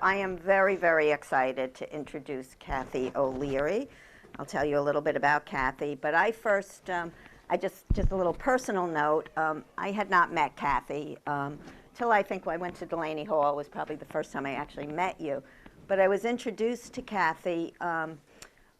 I am very, very excited to introduce Kathy O'Leary. I'll tell you a little bit about Kathy, but I first, just a little personal note, I had not met Kathy till I think I went to Delaney Hall. It was probably the first time I actually met you. But I was introduced to Kathy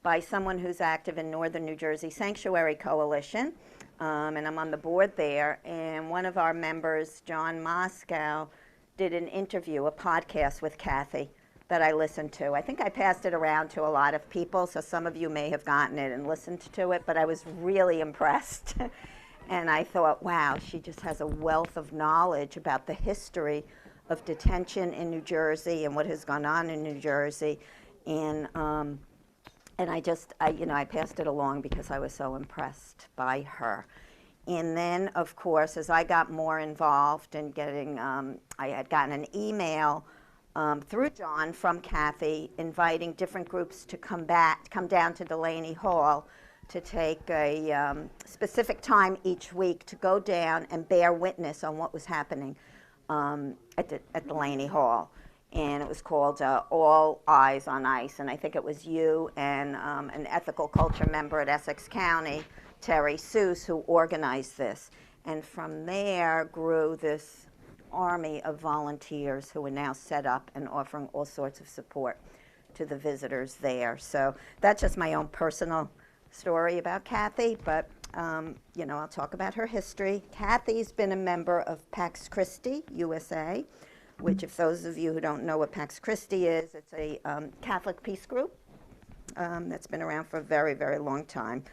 by someone who's active in Northern New Jersey Sanctuary Coalition, and I'm on the board there. And one of our members, John Moscow, did an interview, a podcast with Kathy that I listened to. I think I passed it around to a lot of people, so some of you may have gotten it and listened to it, but I was really impressed. And I thought, wow, she just has a wealth of knowledge about the history of detention in New Jersey and what has gone on in New Jersey. And I passed it along because I was so impressed by her. And then, of course, as I got more involved in getting, I had gotten an email through John from Kathy inviting different groups to come down to Delaney Hall to take a specific time each week to go down and bear witness on what was happening at Delaney Hall. And it was called All Eyes on ICE. And I think it was you and an ethical culture member at Essex County, Terry Seuss, who organized this. And from there grew this army of volunteers who are now set up and offering all sorts of support to the visitors there. So that's just my own personal story about Kathy, but I'll talk about her history. Kathy's been a member of Pax Christi USA, which, if those of you who don't know what Pax Christi is, it's a Catholic peace group that's been around for a very, very long time.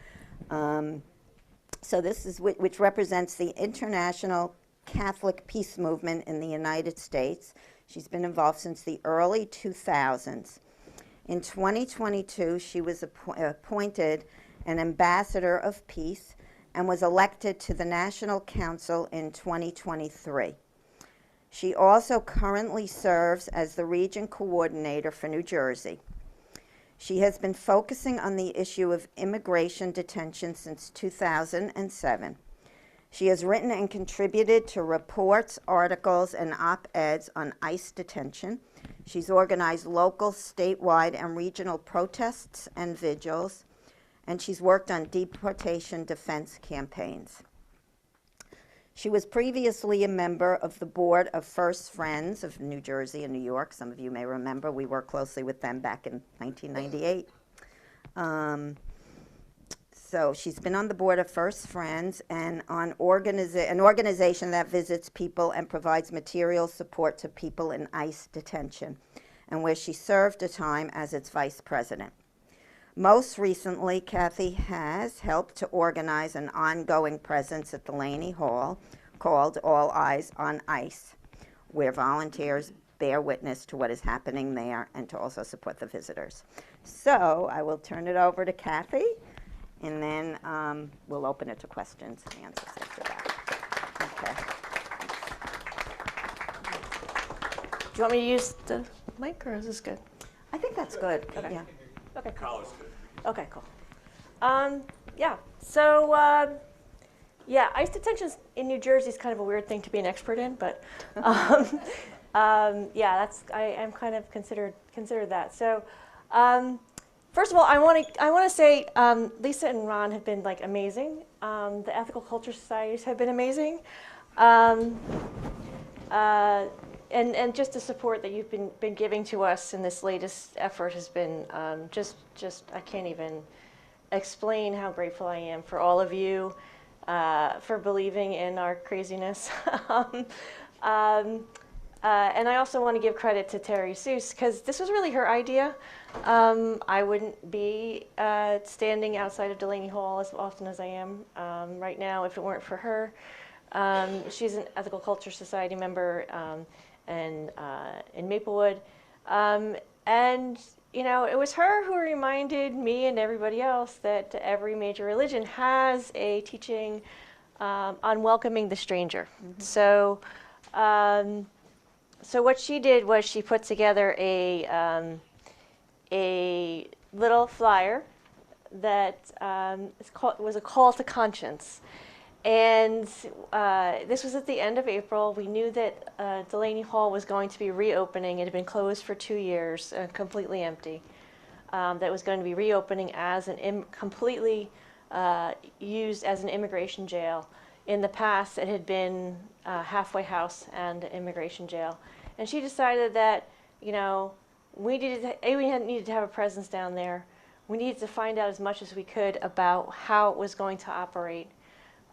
So this is which represents the International Catholic Peace Movement in the United States. She's been involved since the early 2000s. In 2022, she was appointed an ambassador of peace and was elected to the National Council in 2023. She also currently serves as the region coordinator for New Jersey. She has been focusing on the issue of immigration detention since 2007. She has written and contributed to reports, articles, and op-eds on ICE detention. She's organized local, statewide, and regional protests and vigils, and she's worked on deportation defense campaigns. She was previously a member of the board of First Friends of New Jersey and New York. Some of you may remember we worked closely with them back in 1998. So she's been on the board of First Friends and on an organization that visits people and provides material support to people in ICE detention, and where she served a time as its vice president. Most recently, Kathy has helped to organize an ongoing presence at Delaney Hall called All Eyes on ICE, where volunteers bear witness to what is happening there and to also support the visitors. So I will turn it over to Kathy, and then we'll open it to questions and answers after that. Okay. Do you want me to use the mic, or is this good? I think that's good. Okay. Yeah. Okay. College. Okay, cool. So ICE detention in New Jersey is kind of a weird thing to be an expert in, but I am kind of considered that. So first of all, I want to say Lisa and Ron have been amazing. The Ethical Culture Societies have been amazing. And just the support that you've been giving to us in this latest effort has been just I can't even explain how grateful I am for all of you for believing in our craziness. And I also want to give credit to Terry Seuss, because this was really her idea. I wouldn't be standing outside of Delaney Hall as often as I am right now if it weren't for her. She's an Ethical Culture Society member and in Maplewood. And it was her who reminded me and everybody else that every major religion has a teaching on welcoming the stranger. Mm-hmm. So what she did was she put together a little flyer that was a call to conscience. And this was at the end of April. We knew that Delaney Hall was going to be reopening. It had been closed for 2 years, completely empty. That was going to be reopening as completely used as an immigration jail. In the past, it had been a halfway house and immigration jail. And she decided that, you know, we needed to have a presence down there. We needed to find out as much as we could about how it was going to operate,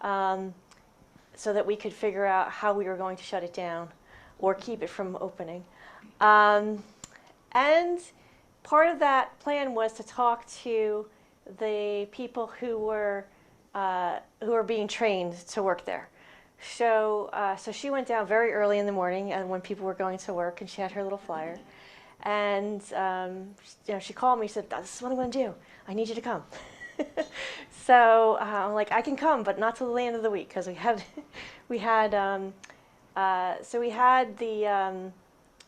so that we could figure out how we were going to shut it down or keep it from opening. And part of that plan was to talk to the people who were being trained to work there. So she went down very early in the morning, and when people were going to work, and she had her little flyer. And you know, she called me. Said, "This is what I'm going to do. I need you to come." So I'm like, "I can come, but not till the end of the week," because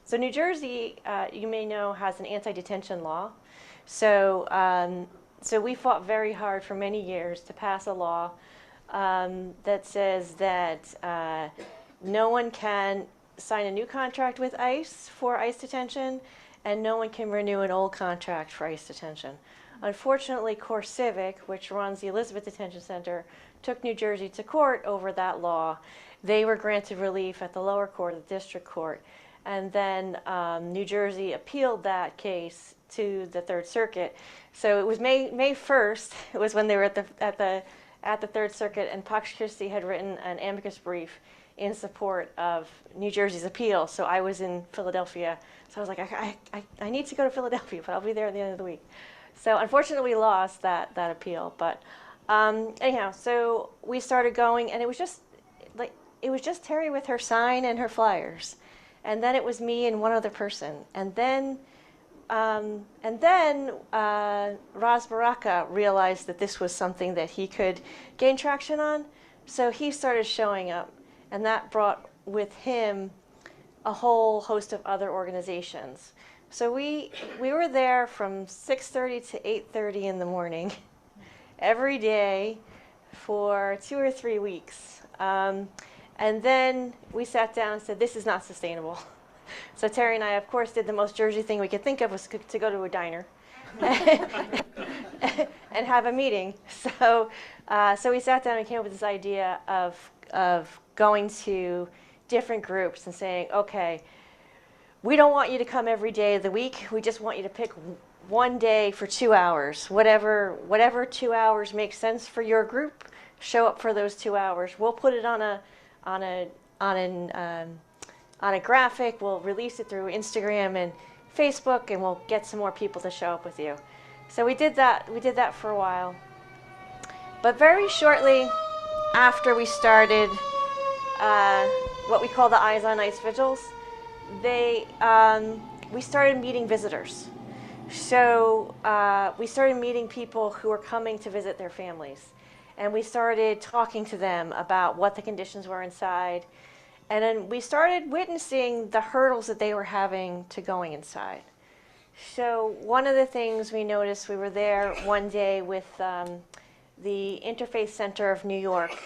so New Jersey, you may know, has an anti-detention law. So we fought very hard for many years to pass a law that says that no one can sign a new contract with ICE for ICE detention, and no one can renew an old contract for ICE detention. Unfortunately, CoreCivic, which runs the Elizabeth Detention Center, took New Jersey to court over that law. They were granted relief at the lower court, the district court, and then New Jersey appealed that case to the Third Circuit. So it was May 1st. It was when they were at the Third Circuit, and Pax Christi had written an amicus brief in support of New Jersey's appeal. So I was in Philadelphia. So I was like, I need to go to Philadelphia, but I'll be there at the end of the week. So unfortunately, we lost that appeal. But anyhow, so we started going, and it was just Terry with her sign and her flyers, and then it was me and one other person, and then Raz Baraka realized that this was something that he could gain traction on, so he started showing up, and that brought with him a whole host of other organizations. So we were there from 6:30 to 8:30 in the morning every day for 2 or 3 weeks. And then we sat down and said, this is not sustainable. So Terry and I, of course, did the most Jersey thing we could think of, was to go to a diner and have a meeting. So we sat down and came up with this idea of going to different groups and saying, okay, we don't want you to come every day of the week. We just want you to pick one day for 2 hours. Whatever 2 hours makes sense for your group, show up for those 2 hours. We'll put it on a graphic. We'll release it through Instagram and Facebook, and we'll get some more people to show up with you. So we did that. We did that for a while. But very shortly after we started what we call the Eyes on Ice vigils, we started meeting visitors. So we started meeting people who were coming to visit their families. And we started talking to them about what the conditions were inside. And then we started witnessing the hurdles that they were having to going inside. So one of the things we noticed, we were there one day with the Interfaith Center of New York.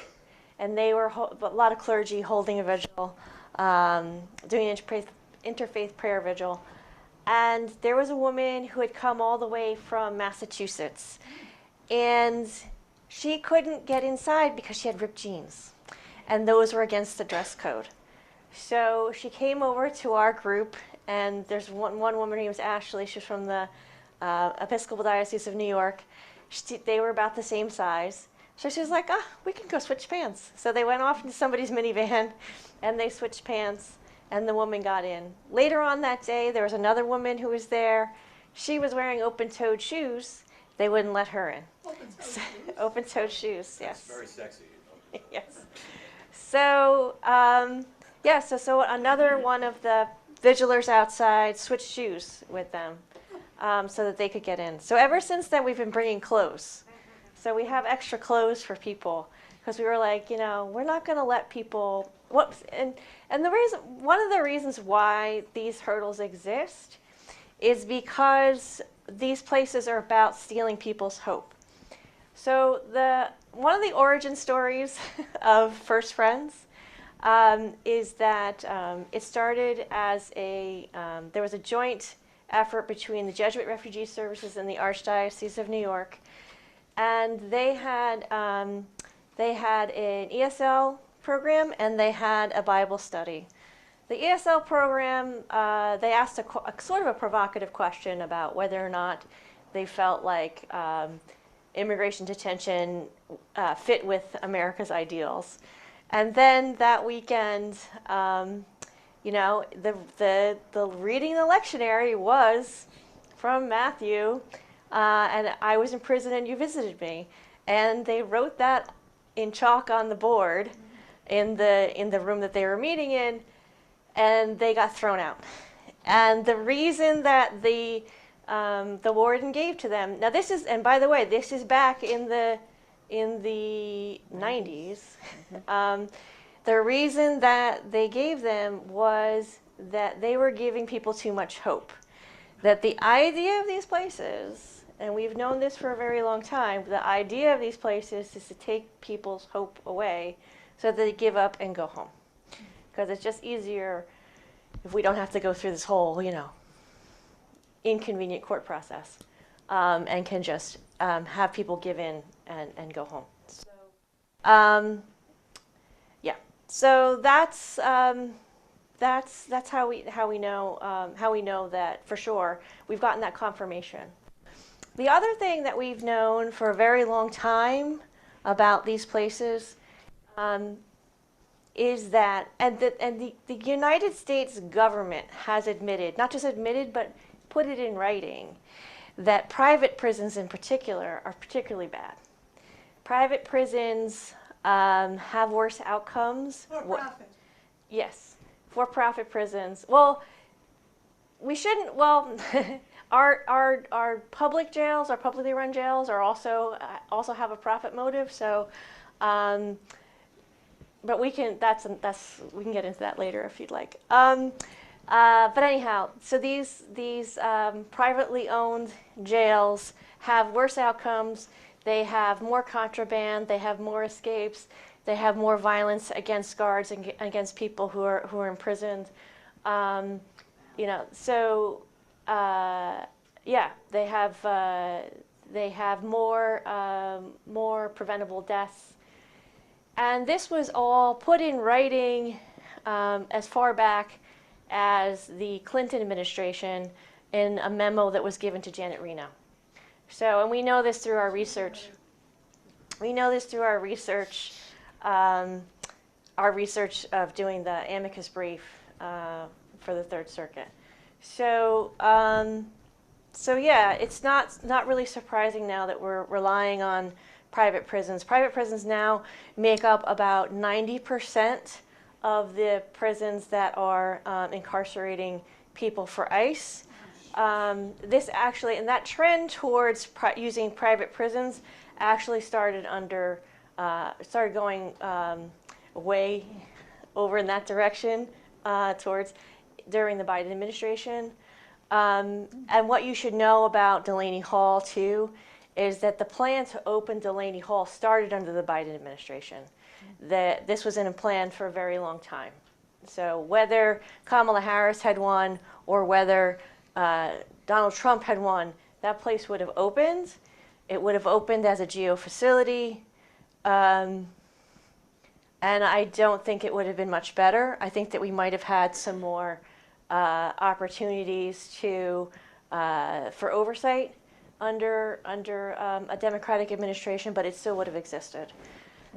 And they were a lot of clergy holding a vigil, doing an interfaith prayer vigil. And there was a woman who had come all the way from Massachusetts. And she couldn't get inside because she had ripped jeans, and those were against the dress code. So she came over to our group, and there's one woman, her name was Ashley. She's from the Episcopal Diocese of New York. They were about the same size. So she was like, we can go switch pants. So they went off into somebody's minivan, and they switched pants, and the woman got in. Later on that day, there was another woman who was there. She was wearing open-toed shoes. They wouldn't let her in. Open-toed shoes, yes. That's very sexy. Yes. So, so another one of the vigilers outside switched shoes with them so that they could get in. So ever since then, we've been bringing clothes. So we have extra clothes for people because we were like, we're not going to let people. And one of the reasons why these hurdles exist is because these places are about stealing people's hope. So one of the origin stories of First Friends is that it started as there was a joint effort between the Jesuit Refugee Services and the Archdiocese of New York, and they had an ESL program and they had a Bible study. The ESL program, they asked a sort of a provocative question about whether or not they felt like immigration detention fit with America's ideals. And then that weekend, you know, the reading the lectionary was from Matthew, and I was in prison and you visited me. And they wrote that in chalk on the board in the room that they were meeting in, and they got thrown out. And the reason that the warden gave to them, now this is, and by the way, this is back in the 90s. The reason that they gave them was that they were giving people too much hope. That the idea of these places, and we've known this for a very long time, the idea of these places is to take people's hope away so that they give up and go home. Because it's just easier if we don't have to go through this whole, you know, inconvenient court process, and can just have people give in and go home. So, yeah. So that's how we know that for sure we've gotten that confirmation. The other thing that we've known for a very long time about these places is that, the United States government has admitted, not just admitted, but put it in writing, that private prisons in particular are particularly bad. Private prisons have worse outcomes. For profit. Yes, for-profit prisons. Well, we shouldn't. Well, our public jails, our publicly run jails, are also have a profit motive. So, but we can. We can get into that later if you'd like. But anyhow, so these privately owned jails have worse outcomes. They have more contraband. They have more escapes. They have more violence against guards and against people who are imprisoned. You know, so yeah, they have more preventable deaths. And this was all put in writing as far back as the Clinton administration in a memo that was given to Janet Reno. So, and we know this through our research. We know this through our research of doing the amicus brief for the Third Circuit. So, so yeah, it's not really surprising now that we're relying on private prisons. Private prisons now make up about 90% of the prisons that are incarcerating people for ICE. This actually, and that trend towards using private prisons actually started going way over in that direction during the Biden administration. And what you should know about Delaney Hall too is that the plan to open Delaney Hall started under the Biden administration. That this was in a plan for a very long time. So whether Kamala Harris had won or whether Donald Trump had won, that place would have opened. It would have opened as a geo facility. And I don't think it would have been much better. I think that we might have had some more opportunities for oversight under a Democratic administration, but it still would have existed.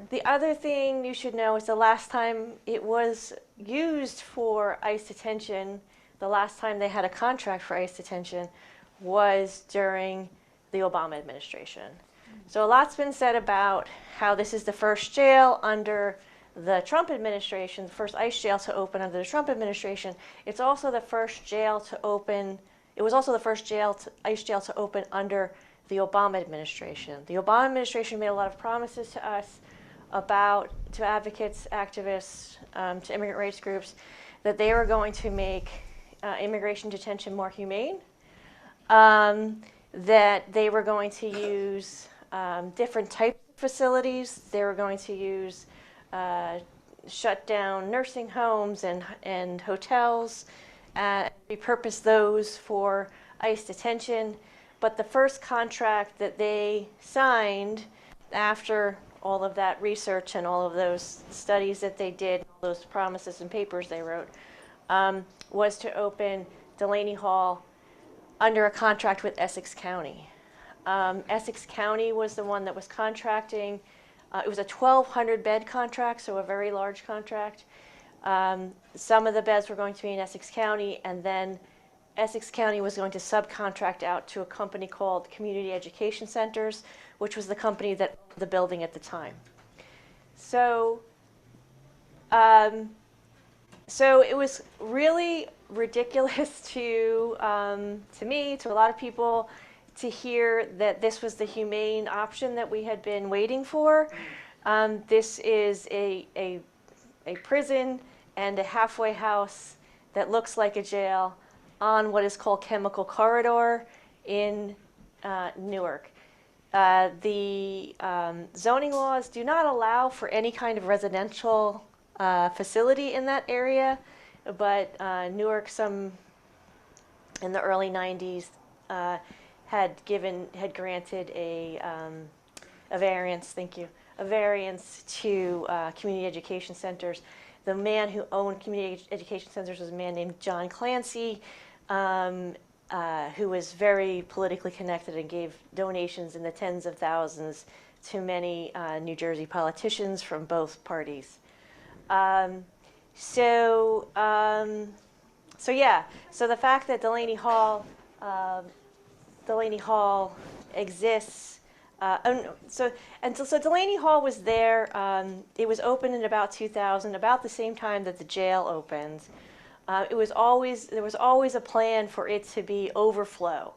The other thing you should know is the last time it was used for ICE detention, the last time they had a contract for ICE detention was during the Obama administration. So a lot's been said about how this is the first jail under the Trump administration, the first ICE jail to open under the Trump administration. It's also the first jail to open, it was also the first ICE jail to open under the Obama administration. The Obama administration made a lot of promises to us to advocates, activists, to immigrant rights groups, that they were going to make immigration detention more humane, that they were going to use different types of facilities. They were going to use shut down nursing homes and hotels, repurpose those for ICE detention. But the first contract that they signed after all of that research and all of those studies that they did, all those promises and papers they wrote, was to open Delaney Hall under a contract with Essex County. Essex County was the one that was contracting. It was a 1,200 bed contract, so a very large contract. Some of the beds were going to be in Essex County, and then Essex County was going to subcontract out to a company called Community Education Centers, which was the company that owned the building at the time. So, so it was really ridiculous to me, to a lot of people, to hear that this was the humane option that we had been waiting for. This is a prison and a halfway house that looks like a jail on what is called Chemical Corridor in Newark. The zoning laws do not allow for any kind of residential facility in that area, but Newark, in the early 90s, had granted a variance. Thank you. A variance to community education centers. The man who owned community education centers was a man named John Clancy, who was very politically connected and gave donations in the tens of thousands to many New Jersey politicians from both parties. So the fact that Delaney Hall exists. So Delaney Hall was there. It was opened in about 2000, about the same time that the jail opened. There was always a plan for it to be overflow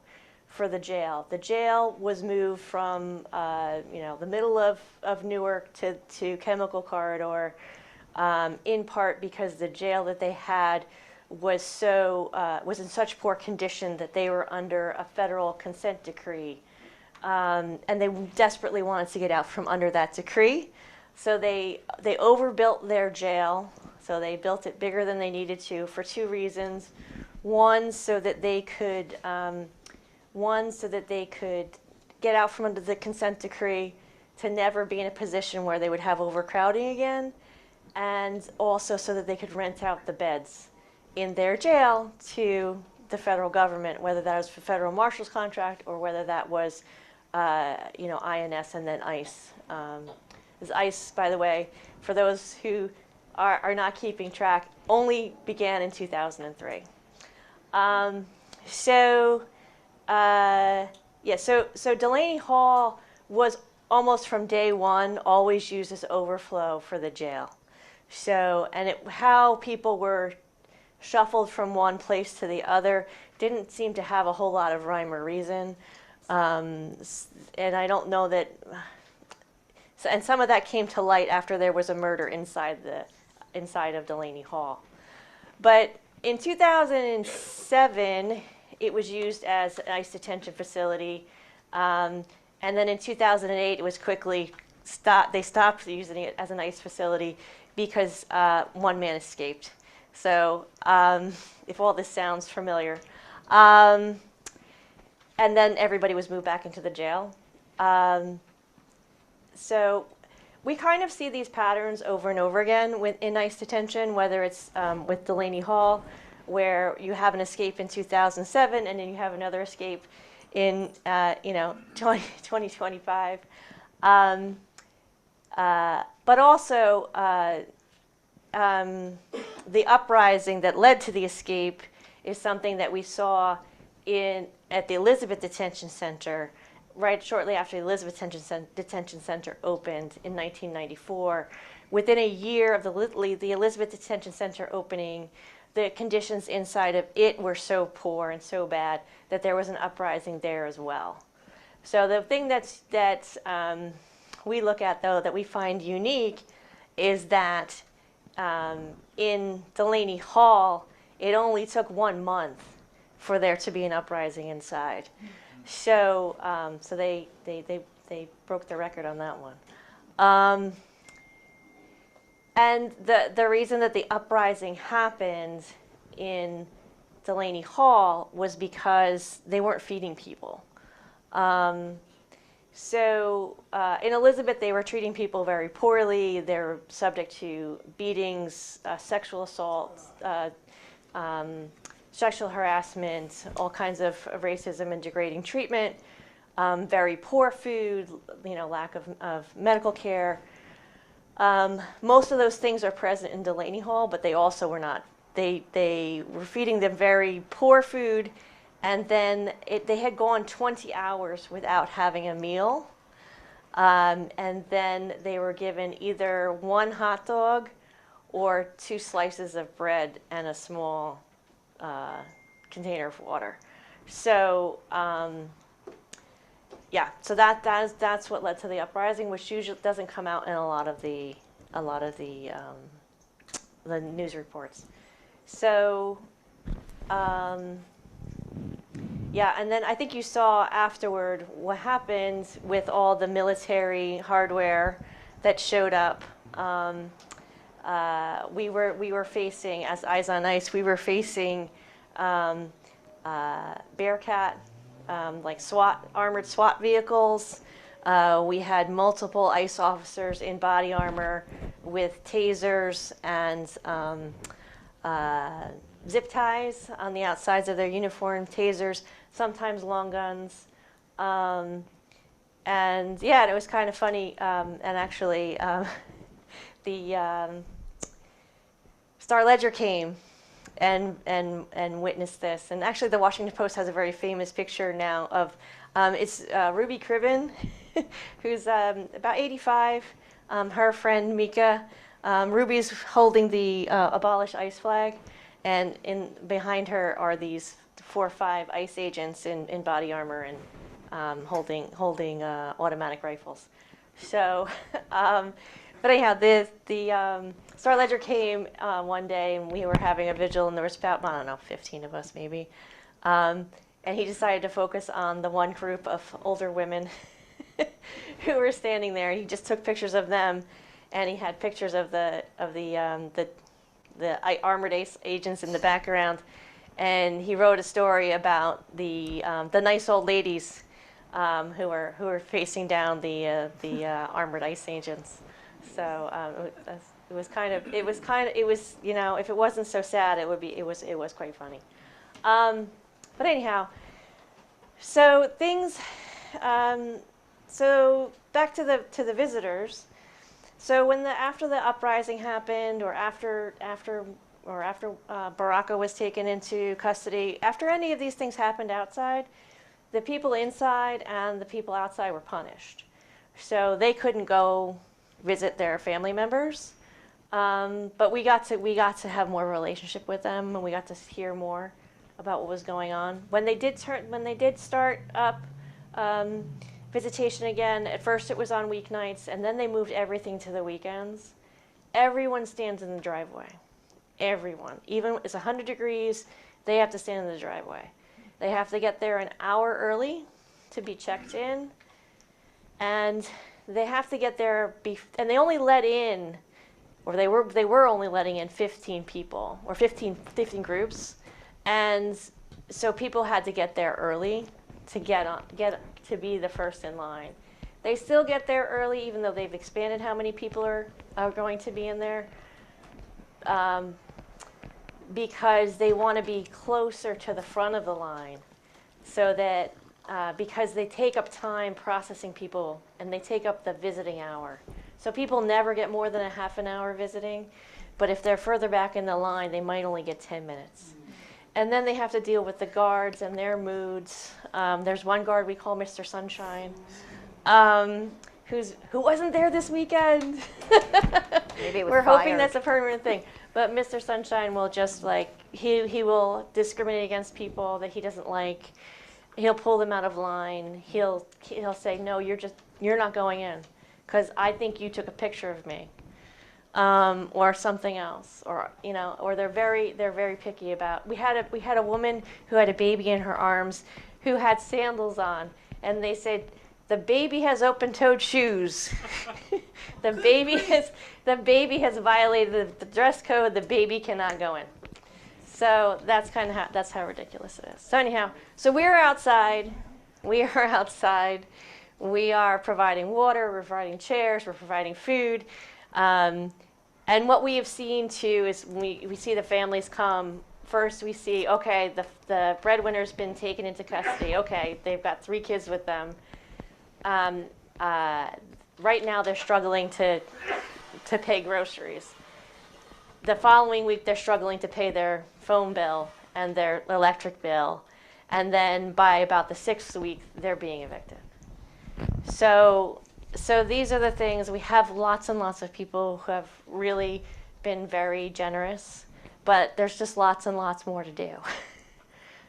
for the jail. The jail was moved from the middle of Newark to Chemical Corridor, in part because the jail that they had was in such poor condition that they were under a federal consent decree, and they desperately wanted to get out from under that decree. So they overbuilt their jail. So they built it bigger than they needed to for two reasons. One, so that they could get out from under the consent decree to never be in a position where they would have overcrowding again, and also so that they could rent out the beds in their jail to the federal government, whether that was for federal marshal's contract or whether that was, INS and then ICE. This ICE, by the way, for those who are not keeping track, only began in 2003. So Delaney Hall was almost from day one always used as overflow for the jail. So, how people were shuffled from one place to the other didn't seem to have a whole lot of rhyme or reason. And I don't know that, and some of that came to light after there was a murder inside of Delaney Hall. But in 2007, it was used as an ICE detention facility. And then in 2008, it was quickly stopped. They stopped using it as an ICE facility because one man escaped. So if all this sounds familiar. And then everybody was moved back into the jail. So we kind of see these patterns over and over again in ICE detention, whether it's with Delaney Hall, where you have an escape in 2007 and then you have another escape in 2025. But also the uprising that led to the escape is something that we saw at the Elizabeth Detention Center right shortly after the Elizabeth Detention Center opened in 1994. Within a year of the Elizabeth Detention Center opening, the conditions inside of it were so poor and so bad that there was an uprising there as well. So the thing that we look at, though, that we find unique is that in Delaney Hall, it only took 1 month for there to be an uprising inside. So they they broke the record on that one. And the reason that the uprising happened in Delaney Hall was because they weren't feeding people. So in Elizabeth, they were treating people very poorly. They were subject to beatings, sexual assault, sexual harassment, all kinds of racism and degrading treatment, very poor food, lack of medical care. Most of those things are present in Delaney Hall, but they also were not. They were feeding them very poor food, and then they had gone 20 hours without having a meal. And then they were given either one hot dog or 2 slices of bread and a small container of water. So yeah, so that's what led to the uprising, which usually doesn't come out in a lot of the news reports. So yeah, and then I think you saw afterward what happened with all the military hardware that showed up. We were facing, as Eyes on Ice, we were facing Bearcat, like armored SWAT vehicles. We had multiple ICE officers in body armor with tasers and zip ties on the outsides of their uniform, tasers, sometimes long guns. And yeah, it was kind of funny. And actually, the Star Ledger came and witnessed this. And actually, the Washington Post has a very famous picture now of it's Ruby Cribben, who's about 85. Her friend Mika. Ruby's holding the Abolish ICE flag, and behind her are these 4 or 5 ICE agents in body armor and holding automatic rifles. So, but anyhow, the Star Ledger came one day, and we were having a vigil, and there was about, I don't know, 15 of us maybe. And he decided to focus on the one group of older women who were standing there. He just took pictures of them, and he had pictures of the armored agents in the background. And he wrote a story about the nice old ladies who were facing down the armored ICE agents. So it was if it wasn't so sad, it was quite funny. But anyhow, so things. So back to the visitors. So after the uprising happened, or after Baraka was taken into custody, after any of these things happened outside, the people inside and the people outside were punished. So they couldn't go visit their family members, but we got to have more relationship with them, and we got to hear more about what was going on. When they did start up visitation again, at first it was on weeknights, and then they moved everything to the weekends. Everyone stands in the driveway. Everyone. Even it's 100 degrees, they have to stand in the driveway. They have to get there an hour early to be checked in, and they have to get there, and they only let in, or they were only letting in 15 people, or 15 groups, and so people had to get there early to to be the first in line. They still get there early, even though they've expanded how many people are going to be in there, because they want to be closer to the front of the line, so that because they take up time processing people, and they take up the visiting hour. So people never get more than a half an hour visiting, but if they're further back in the line, they might only get 10 minutes. And then they have to deal with the guards and their moods. There's one guard we call Mr. Sunshine, who wasn't there this weekend. Maybe it was We're hoping fired. that's a permanent thing. But Mr. Sunshine will just he will discriminate against people that he doesn't like. He'll pull them out of line. He'll say, no, you're not going in, because I think you took a picture of me. Or something else, or they're very picky about. We had a woman who had a baby in her arms, who had sandals on, and they said, the baby has open-toed shoes. the baby has violated the dress code. The baby cannot go in. So that's how ridiculous it is. So anyhow, so we're outside. We are outside. We are providing water. We're providing chairs. We're providing food. And what we have seen too is we see the families come. First, we see, okay, the breadwinner's been taken into custody. Okay, they've got 3 kids with them. Right now, they're struggling to pay groceries. The following week, they're struggling to pay their phone bill and their electric bill. And then by about the 6th week, they're being evicted. So these are the things. We have lots and lots of people who have really been very generous, but there's just lots and lots more to do.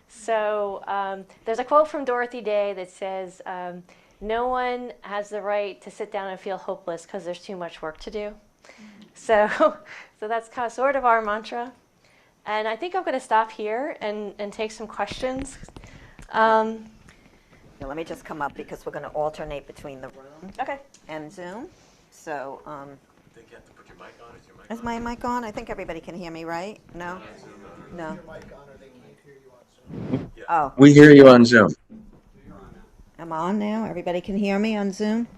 So there's a quote from Dorothy Day that says, no one has the right to sit down and feel hopeless because there's too much work to do. So that's kind of sort of our mantra. And I think I'm going to stop here and take some questions. Now, let me just come up because we're going to alternate between the room Okay. and Zoom. So, I think you have to put your mic on. Is your mic is on? my mic on? I think everybody can hear me, right? No? No. Your mic on, or they can't hear you on Zoom. Oh, We hear you on Zoom. I'm on now. Everybody can hear me on Zoom?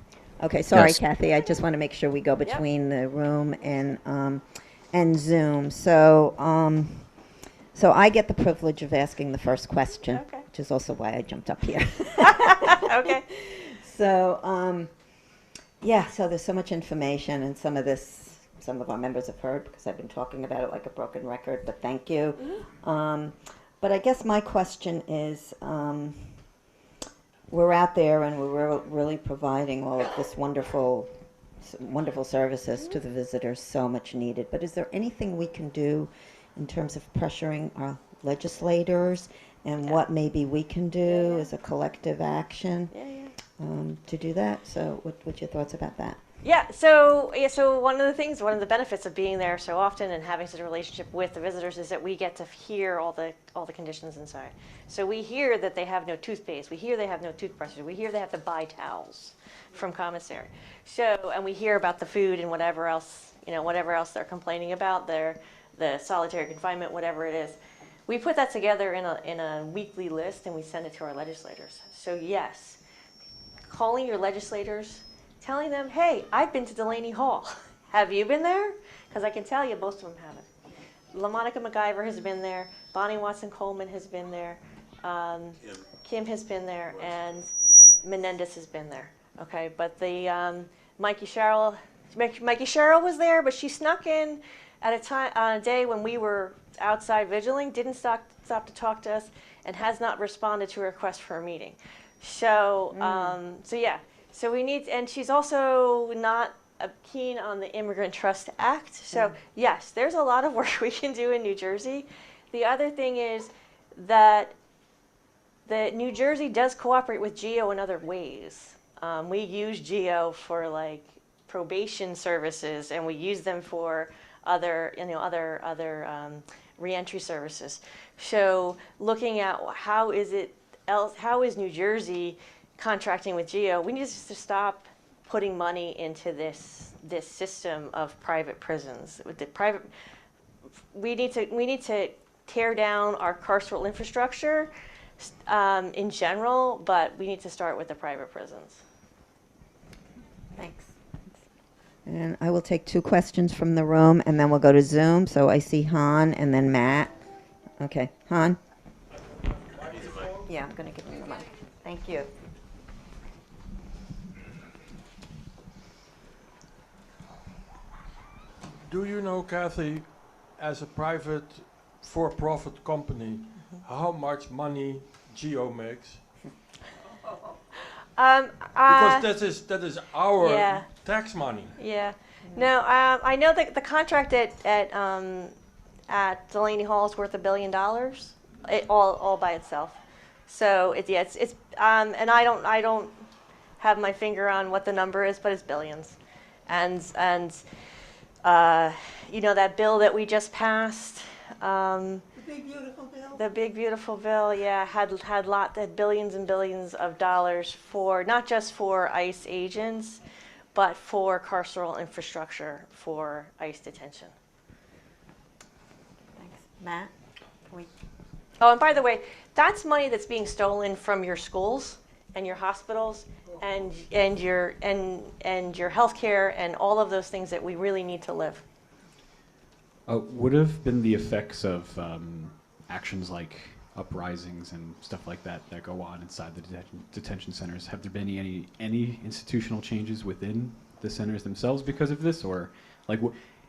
Okay, sorry, Yes. Kathy. I just want to make sure we go between the room and Zoom. So, so I get the privilege of asking the first question, Okay. which is also why I jumped up here. Okay. So, yeah, so there's so much information, and some of our members have heard because I've been talking about it like a broken record, but thank you. But I guess my question is, we're out there and we're really providing all of this wonderful services to the visitors, so much needed. But is there anything we can do in terms of pressuring our legislators and what maybe we can do as a collective action to do that? So what's your thoughts about that? So one of the benefits of being there so often and having such a relationship with the visitors is that we get to hear all the conditions inside. So we hear that they have no toothpaste. We hear they have no toothbrushes. We hear they have to buy towels from commissary. So, and we hear about the food and whatever else they're complaining about, the solitary confinement, whatever it is. We put that together in a weekly list and we send it to our legislators. So yes, calling your legislators, telling them, hey, I've been to Delaney Hall. Have you been there? Because I can tell you most of them haven't. LaMonica MacGyver has been there. Bonnie Watson-Coleman has been there. Kim has been there. And Menendez has been there. Okay, but the Mikey Sherrill was there, but she snuck in at a time on a day when we were outside vigiling, didn't stop to talk to us, and has not responded to a request for a meeting. So, So we need, and she's also not keen on the Immigrant Trust Act. So yes, there's a lot of work we can do in New Jersey. The other thing is that New Jersey does cooperate with GEO in other ways. We use GEO for like probation services, and we use them for other reentry services. So looking at how is New Jersey contracting with GEO, we need to stop putting money into this system of private prisons. We need to tear down our carceral infrastructure in general, but we need to start with the private prisons. Thanks. And I will take 2 questions from the room, and then we'll go to Zoom. So I see Han and then Matt. Okay, Han? Yeah, I'm going to give him the mic. Thank you. Do you know, Kathy, as a private for-profit company, how much money GEO makes? Because that is our tax money. Yeah. No, I know that the contract at Delaney Hall is worth $1 billion, all by itself. So it's and I don't have my finger on what the number is, but it's billions. And that bill that we just passed, The big beautiful bill, yeah, had billions and billions of dollars for not just for ICE agents, but for carceral infrastructure for ICE detention. Thanks. Matt? Can we- Oh, and by the way, that's money that's being stolen from your schools and your hospitals and your healthcare and all of those things that we really need to live. Would have been the effects of actions like uprisings and stuff like that that go on inside the detention centers. Have there been any institutional changes within the centers themselves because of this, or like,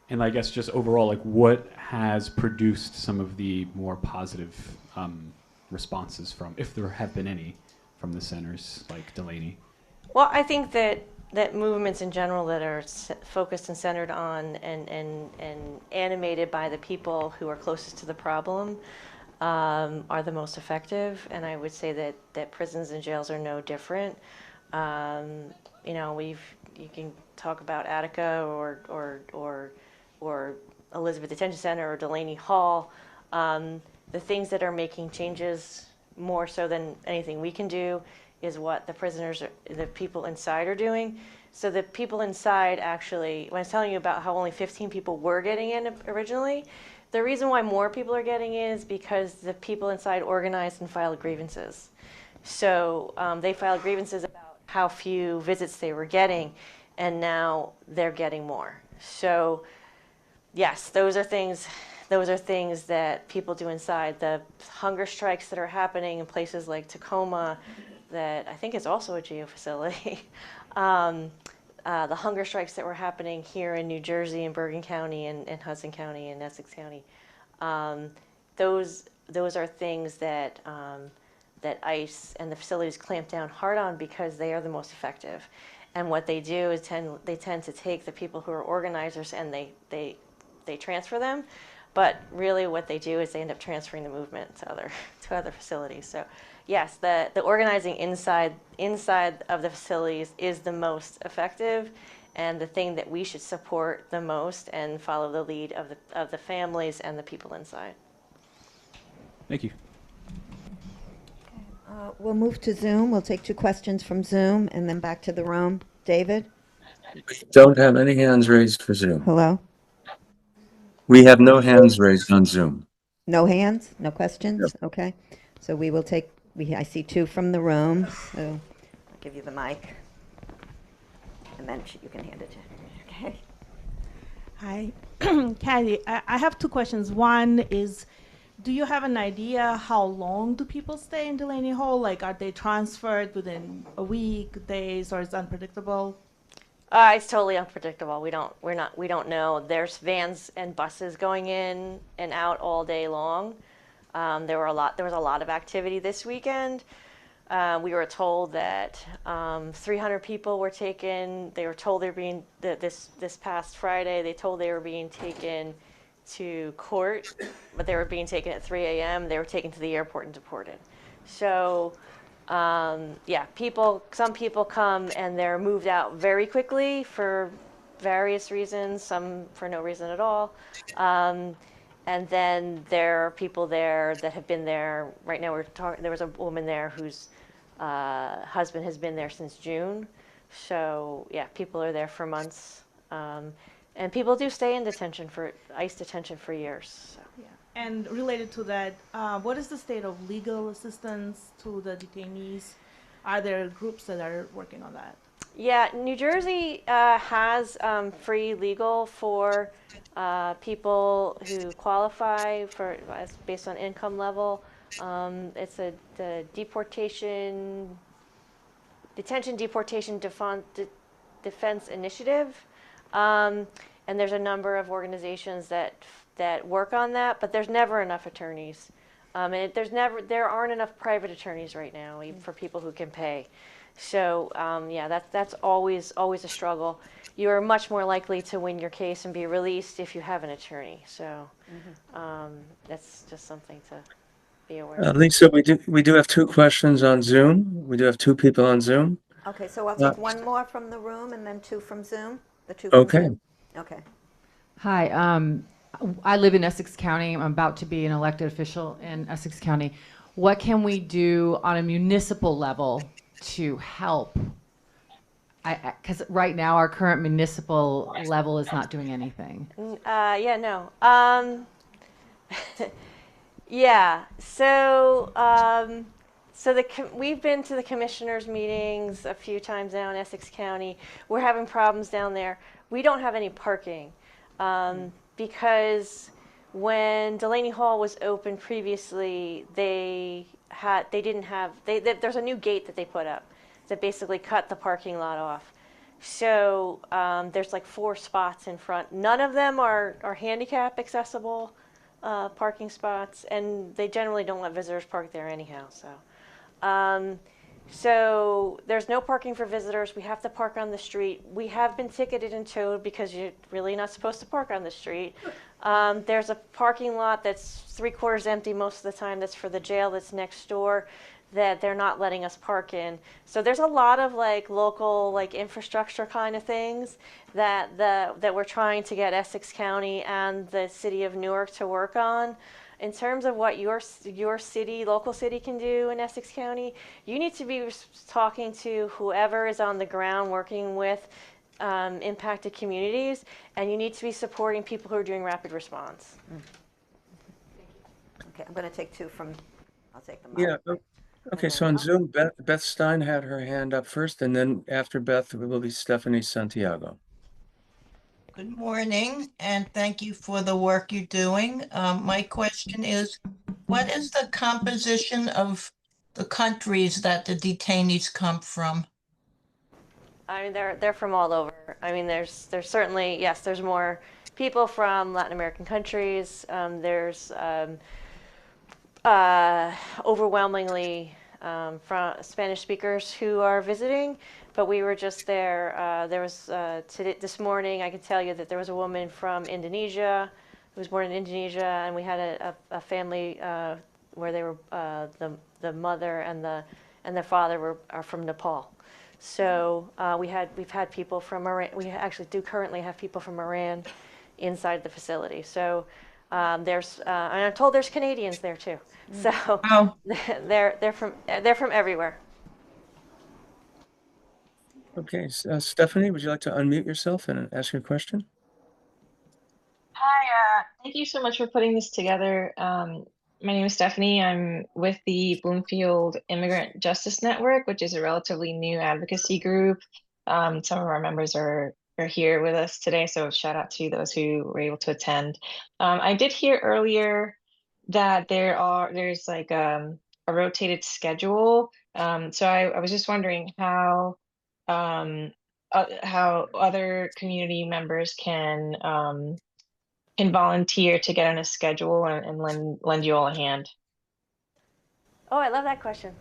and I guess just overall, like, what has produced some of the more positive responses from, if there have been any, from the centers like Delaney? Well, I think that movements in general that are focused and centered on and animated by the people who are closest to the problem are the most effective. And I would say that prisons and jails are no different. You know, you can talk about Attica or Elizabeth Detention Center or Delaney Hall. The things that are making changes more so than anything we can do is what the people inside are doing. So the people inside actually, when I was telling you about how only 15 people were getting in originally, the reason why more people are getting in is because the people inside organized and filed grievances. So they filed grievances about how few visits they were getting, and now they're getting more. So yes, those are things that people do inside. The hunger strikes that are happening in places like Tacoma, that I think is also a geo facility. The hunger strikes that were happening here in New Jersey, in Bergen County, and Hudson County, and Essex County. Those are things that that ICE and the facilities clamp down hard on because they are the most effective. And what they do is they tend to take the people who are organizers and they transfer them. But really what they do is they end up transferring the movement to other facilities. So yes, the organizing inside of the facilities is the most effective, and the thing that we should support the most and follow the lead of the families and the people inside. Thank you. We'll move to Zoom. We'll take 2 questions from Zoom and then back to the room. David? Don't have any hands raised for Zoom. Hello? We have no hands raised on Zoom. No hands? No questions? Yep. Okay. So we will take, I see 2 from the room. So I'll give you the mic. And then you can hand it to her. Okay. Hi, Kathy. I have 2 questions. One is, do you have an idea how long do people stay in Delaney Hall? Like, are they transferred within a week, days, or is it unpredictable? It's totally unpredictable. We don't know. There's vans and buses going in and out all day long. There was a lot of activity this weekend. We were told that 300 people were taken. They were told they were being this past Friday. They told they were being taken to court, but they were being taken at 3 a.m. They were taken to the airport and deported. So yeah, some people come and they're moved out very quickly for various reasons, some for no reason at all. And then there are people there that have been there. Right now, there was a woman there whose husband has been there since June. So yeah, people are there for months. And people do stay in ICE detention for years. So. Yeah. And related to that, what is the state of legal assistance to the detainees? Are there groups that are working on that? Yeah, New Jersey has free legal for people who qualify for based on income level. It's the detention deportation defense initiative, and there's a number of organizations that work on that. But there's never enough attorneys, and there aren't enough private attorneys right now even for people who can pay. So yeah, that's always a struggle. You are much more likely to win your case and be released if you have an attorney. So that's just something to be aware of. Lisa, we do have 2 questions on Zoom. We do have 2 people on Zoom. Okay, so I'll take 1 more from the room and then 2 from Zoom. The 2 from Okay. Zoom. Okay. Hi. I live in Essex County. I'm about to be an elected official in Essex County. What can we do on a municipal level to help? Because right now our current municipal level is not doing anything. Yeah, no. Yeah. So we've been to the commissioners' meetings a few times now in Essex County. We're having problems down there. We don't have any parking because when Delaney Hall was open previously, there's a new gate that they put up that basically cut the parking lot off. So there's like 4 spots in front. None of them are handicap accessible parking spots, and they generally don't let visitors park there anyhow. So there's no parking for visitors. We have to park on the street. We have been ticketed and towed because you're really not supposed to park on the street. There's a parking lot that's 3/4 empty most of the time. That's for the jail that's next door, that they're not letting us park in. So there's a lot of like local like infrastructure kind of things that we're trying to get Essex County and the city of Newark to work on. In terms of what your city, local city can do in Essex County, you need to be talking to whoever is on the ground working with impacted communities, and you need to be supporting people who are doing rapid response. Okay, I'm going to take 2 from, I'll take them. Yeah. Okay, so on Zoom, Beth Stein had her hand up first, and then after Beth, it will be Stephanie Santiago. Good morning, and thank you for the work you're doing. My question is, what is the composition of the countries that the detainees come from? I mean, they're from all over. I mean, there's certainly, yes, there's more people from Latin American countries. There's overwhelmingly from Spanish speakers who are visiting, but we were just there. There was this morning, I can tell you that there was a woman from Indonesia who was born in Indonesia, and we had a family where they were the mother and the father are from Nepal. So we've had people from Iran. We actually do currently have people from Iran inside the facility. So and I'm told there's Canadians there too. So Oh. they're from everywhere. Okay, Stephanie, would you like to unmute yourself and ask your question? Hi, thank you so much for putting this together. My name is Stephanie. I'm with the Bloomfield Immigrant Justice Network, which is a relatively new advocacy group. Some of our members are here with us today, so shout out to those who were able to attend. I did hear earlier that there's like a rotated schedule. So I was just wondering how other community members can volunteer to get on a schedule and lend you all a hand. Oh, I love that question.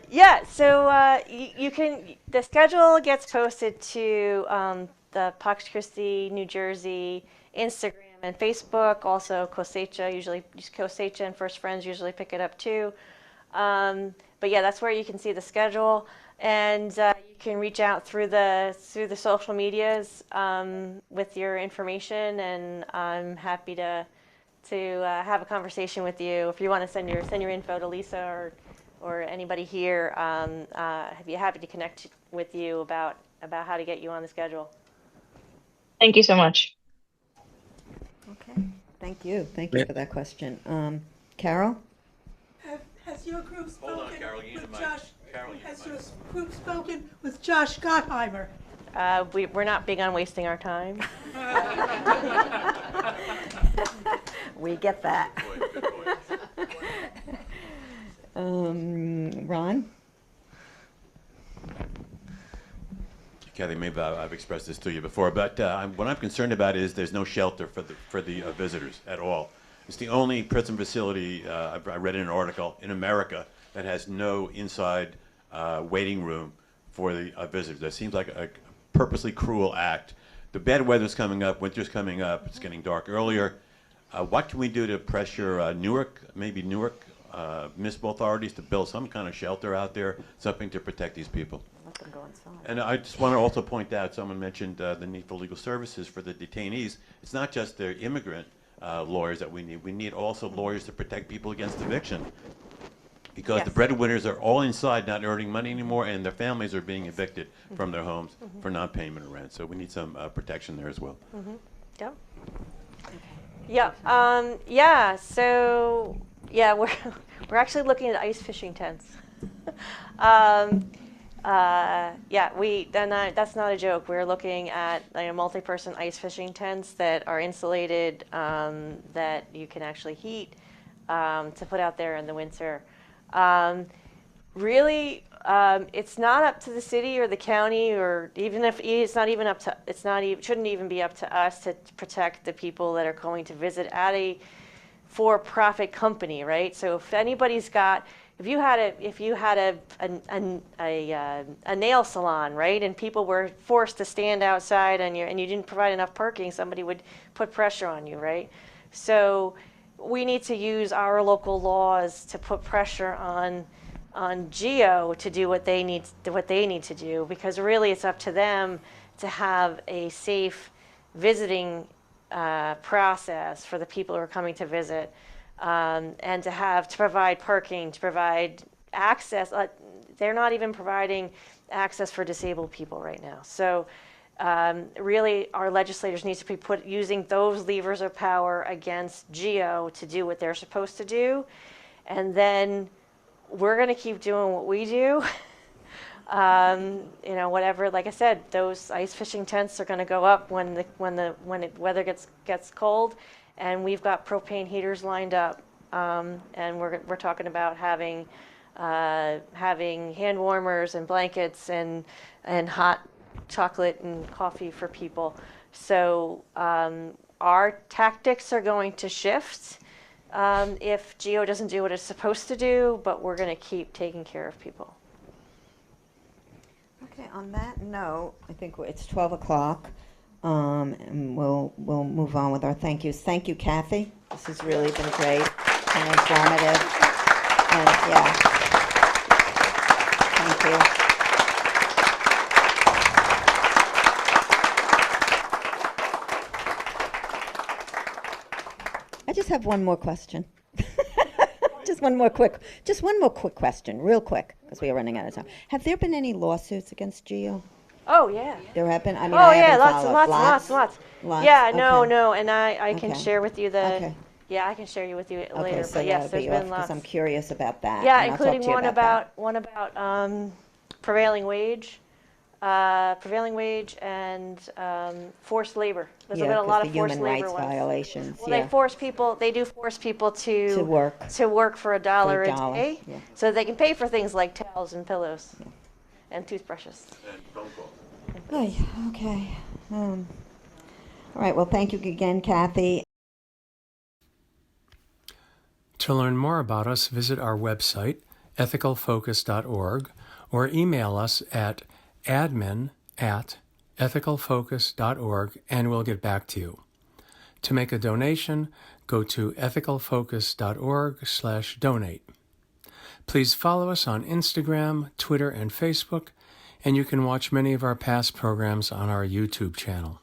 Yeah, so you can, the schedule gets posted to the Pax Christi New Jersey Instagram and Facebook, also Cosecha, usually Cosecha and First Friends usually pick it up too. But yeah, that's where you can see the schedule, and you can reach out through the social medias with your information, and I'm happy to have a conversation with you. If you want to send your info to Lisa or anybody here, I'd be happy to connect with you about how to get you on the schedule. Thank you so much. Okay, thank you for that question. Carol? Has your group spoken Hold on, Carol, you need with the mic. Josh? Carol, you need Has the your mic. group spoken with Josh Gottheimer? We're not big on wasting our time. We get that. Good boy. Ron? Kathy, maybe I've expressed this to you before, but what I'm concerned about is there's no shelter for the visitors at all. It's the only prison facility, I read in an article, in America that has no inside waiting room for the visitors. That seems like a purposely cruel act. The bad weather's coming up, winter's coming up, it's getting dark earlier. What can we do to pressure Newark, maybe Newark, municipal authorities to build some kind of shelter out there, something to protect these people. Let them go inside. And I just want to also point out, someone mentioned the need for legal services for the detainees. It's not just the immigrant lawyers that we need. We need also lawyers to protect people against eviction. Because Yes. the breadwinners are all inside, not earning money anymore, and their families are being evicted from their homes for non-payment of rent. So we need some protection there as well. Yeah. Yeah. So yeah, we're actually looking at ice fishing tents. That's not a joke. We're looking at multi-person ice fishing tents that are insulated, that you can actually heat, to put out there in the winter. Really, it's not up to the city or the county, or even if it's not even up to, shouldn't even be up to us to protect the people that are going to visit at a for-profit company, right? So if anybody's got, if you had a nail salon, right, and people were forced to stand outside and you didn't provide enough parking, somebody would put pressure on you, right? So we need to use our local laws to put pressure on GEO to do what they need to do, because really it's up to them to have a safe visiting process for the people who are coming to visit, and to provide parking, to provide access. They're not even providing access for disabled people right now. So really, our legislators need to be using those levers of power against GEO to do what they're supposed to do, and then we're going to keep doing what we do. Whatever. Like I said, those ice fishing tents are going to go up when the weather gets cold, and we've got propane heaters lined up, and we're talking about having hand warmers and blankets and hot chocolate and coffee for people. So our tactics are going to shift if GEO doesn't do what it's supposed to do, but we're going to keep taking care of people. Okay, on that note, I think it's 12 o'clock, and we'll move on with our thank yous. Thank you, Kathy. This has really been great and informative. And yeah, thank you. I just have one more question. Just one more quick question, real quick, because we are running out of time. Have there been any lawsuits against GEO? Oh yeah. There have been. I mean, Oh I yeah, haven't lots. followed. Lots? Yeah, Okay. no, and I can Okay. share with you the. Okay. Yeah, I can share you with you later. Okay, so but yes, that'll there's be been off, lots. because I'm curious about that. Yeah, and I'll talk including to you one about about prevailing wage, and forced labor. There's yeah, been a lot 'cause of the forced human labor rights ones. violations. Well, yeah. they do force people to work. to work for $1 a $1, day, yeah. so they can pay for things like towels and pillows, and toothbrushes. And phone calls. Oy, okay. All right. Well, thank you again, Kathy. To learn more about us, visit our website, ethicalfocus.org, or email us at admin@ethicalfocus.org, and we'll get back to you. To make a donation, go to ethicalfocus.org/donate. Please follow us on Instagram, Twitter, and Facebook, and you can watch many of our past programs on our YouTube channel.